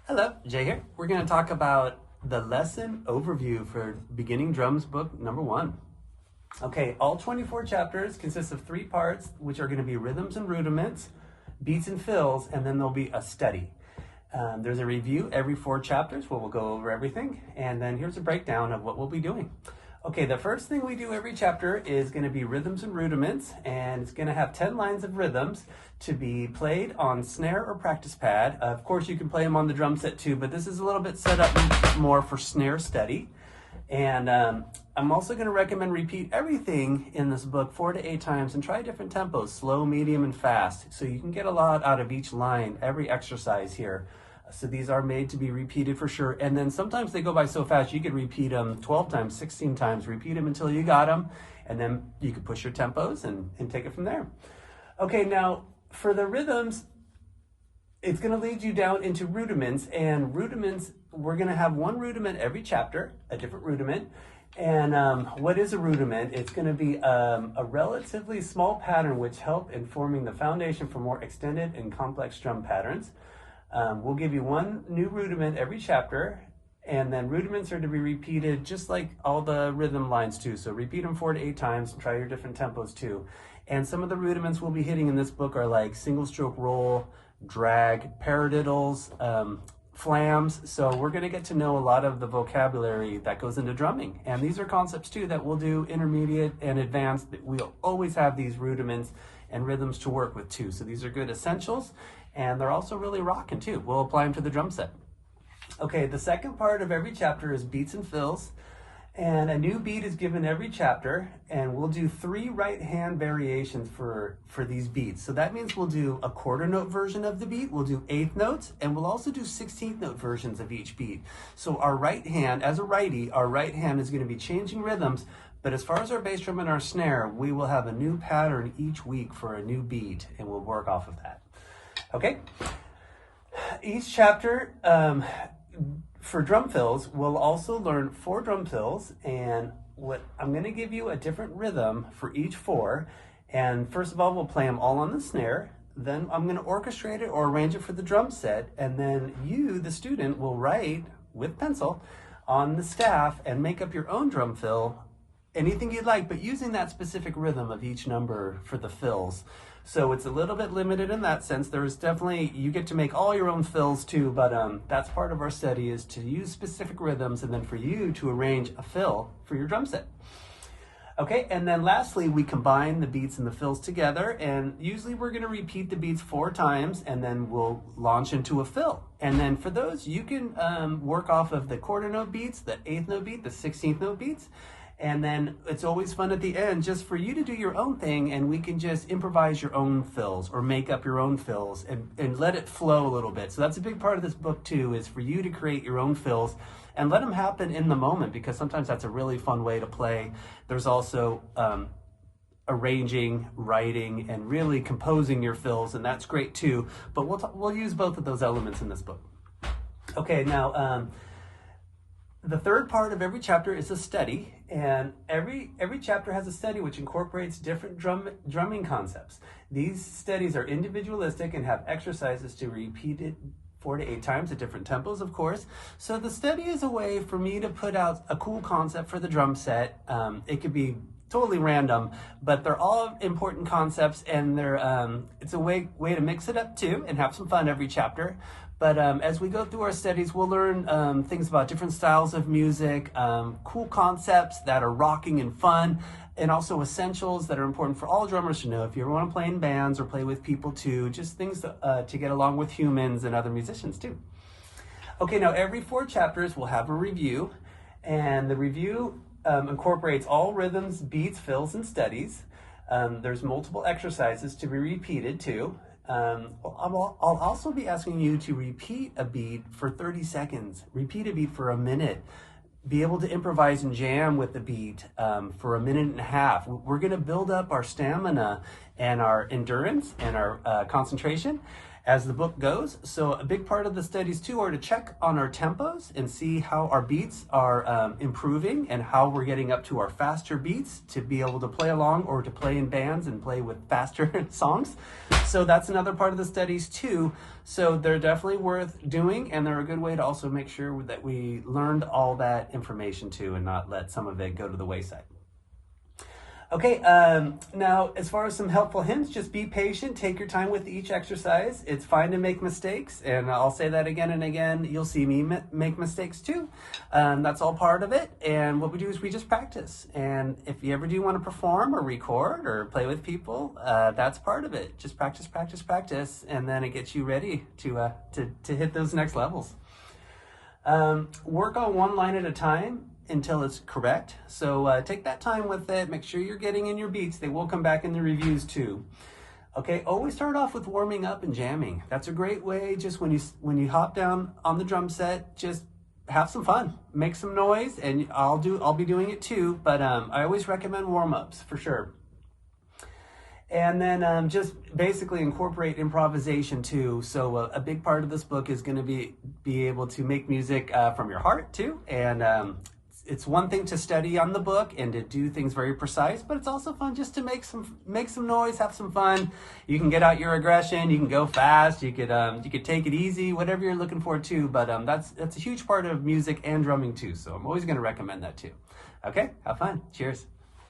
Hello, Jay here. We're going to talk about the lesson overview for beginning drums book number 1. Okay, all 24 chapters consist of 3 parts, which are going to be rhythms and rudiments, beats and fills, and then there'll be a study. There's a review every 4 chapters where we'll go over everything, and then here's a breakdown of what we'll be doing. Okay, the first thing we do every chapter is going to be rhythms and rudiments, and it's going to have 10 lines of rhythms to be played on snare or practice pad. Of course, you can play them on the drum set too, but this is a little bit set up more for snare study. And I'm also going to recommend repeat everything in this book 4 to 8 times and try different tempos, slow, medium, and fast, so you can get a lot out of each line, every exercise here. So these are made to be repeated for sure. And then sometimes they go by so fast you could repeat them 12 times, 16 times, repeat them until you got them. And then you could push your tempos and take it from there. Okay, now for the rhythms, it's going to lead you down into rudiments. And rudiments, we're going to have one rudiment every chapter, a different rudiment. And what is a rudiment? It's going to be a relatively small pattern which help in forming the foundation for more extended and complex drum patterns. We'll give you one new rudiment every chapter, and then rudiments are to be repeated just like all the rhythm lines too. So repeat them 4 to 8 times and try your different tempos too. And some of the rudiments we'll be hitting in this book are like single stroke roll, drag, paradiddles, flams. So we're going to get to know a lot of the vocabulary that goes into drumming. And these are concepts too that we'll do intermediate and advanced. We'll always have these rudiments and rhythms to work with too. So these are good essentials, and they're also really rocking too. We'll apply them to the drum set. Okay, the second part of every chapter is beats and fills, and a new beat is given every chapter, and we'll do 3 right hand variations for these beats. So that means we'll do a quarter note version of the beat, we'll do 8th notes, and we'll also do 16th note versions of each beat. So our right hand, as a righty, our right hand is going to be changing rhythms. But as far as our bass drum and our snare, we will have a new pattern each week for a new beat, and we'll work off of that. Okay? Each chapter for drum fills, we'll also learn 4 drum fills, and I'm going to give you a different rhythm for each 4. And first of all, we'll play them all on the snare. Then I'm going to orchestrate it or arrange it for the drum set, and then you, the student, will write with pencil on the staff and make up your own drum fill, anything you'd like, but using that specific rhythm of each number for the fills. So it's a little bit limited in that sense. There's definitely, you get to make all your own fills too, but that's part of our study, is to use specific rhythms and then for you to arrange a fill for your drum set. Okay, and then lastly, we combine the beats and the fills together, and usually we're going to repeat the beats 4 times, and then we'll launch into a fill. And then for those, you can work off of the quarter note beats, the 8th note beat, the 16th note beats. And then it's always fun at the end just for you to do your own thing, and we can just improvise your own fills or make up your own fills and let it flow a little bit. So that's a big part of this book too, is for you to create your own fills and let them happen in the moment, because sometimes that's a really fun way to play. There's also arranging, writing, and really composing your fills, and that's great too. But we'll use both of those elements in this book. Okay, now the third part of every chapter is a study, and every chapter has a study which incorporates different drumming concepts. These studies are individualistic and have exercises to repeat it 4 to 8 times at different tempos, of course. So the study is a way for me to put out a cool concept for the drum set. It could be totally random, but they're all important concepts, and it's a way to mix it up too and have some fun every chapter. But as we go through our studies, we'll learn things about different styles of music, cool concepts that are rocking and fun, and also essentials that are important for all drummers to know if you ever want to play in bands or play with people too, just things to get along with humans and other musicians too. Okay, now every 4 chapters we'll have a review, and the review incorporates all rhythms, beats, fills, and studies. There's multiple exercises to be repeated too. I'll also be asking you to repeat a beat for 30 seconds, repeat a beat for a minute, be able to improvise and jam with the beat for a minute and a half. We're going to build up our stamina and our endurance and our concentration. as the book goes. So a big part of the studies too are to check on our tempos and see how our beats are improving and how we're getting up to our faster beats to be able to play along or to play in bands and play with faster songs. So that's another part of the studies too. So they're definitely worth doing, and they're a good way to also make sure that we learned all that information too and not let some of it go to the wayside. Okay, now as far as some helpful hints, just be patient, take your time with each exercise. It's fine to make mistakes, and I'll say that again and again. You'll see me make mistakes too. That's all part of it, and what we do is we just practice. And if you ever do want to perform or record or play with people, that's part of it. Just practice, practice, practice, and then it gets you ready to hit those next levels. Work on one line at a time until it's correct. So take that time with it. Make sure you're getting in your beats. They will come back in the reviews too. Okay, always start off with warming up and jamming. That's a great way. Just when you hop down on the drum set, just have some fun, make some noise, and I'll be doing it too. But I always recommend warm-ups for sure. And then just basically incorporate improvisation too. So a big part of this book is going to be able to make music from your heart too. And it's one thing to study on the book and to do things very precise, but it's also fun just to make some noise, have some fun. You can get out your aggression, you can go fast, you could take it easy, whatever you're looking for too. But that's a huge part of music and drumming too. So I'm always going to recommend that too. Okay, have fun. Cheers.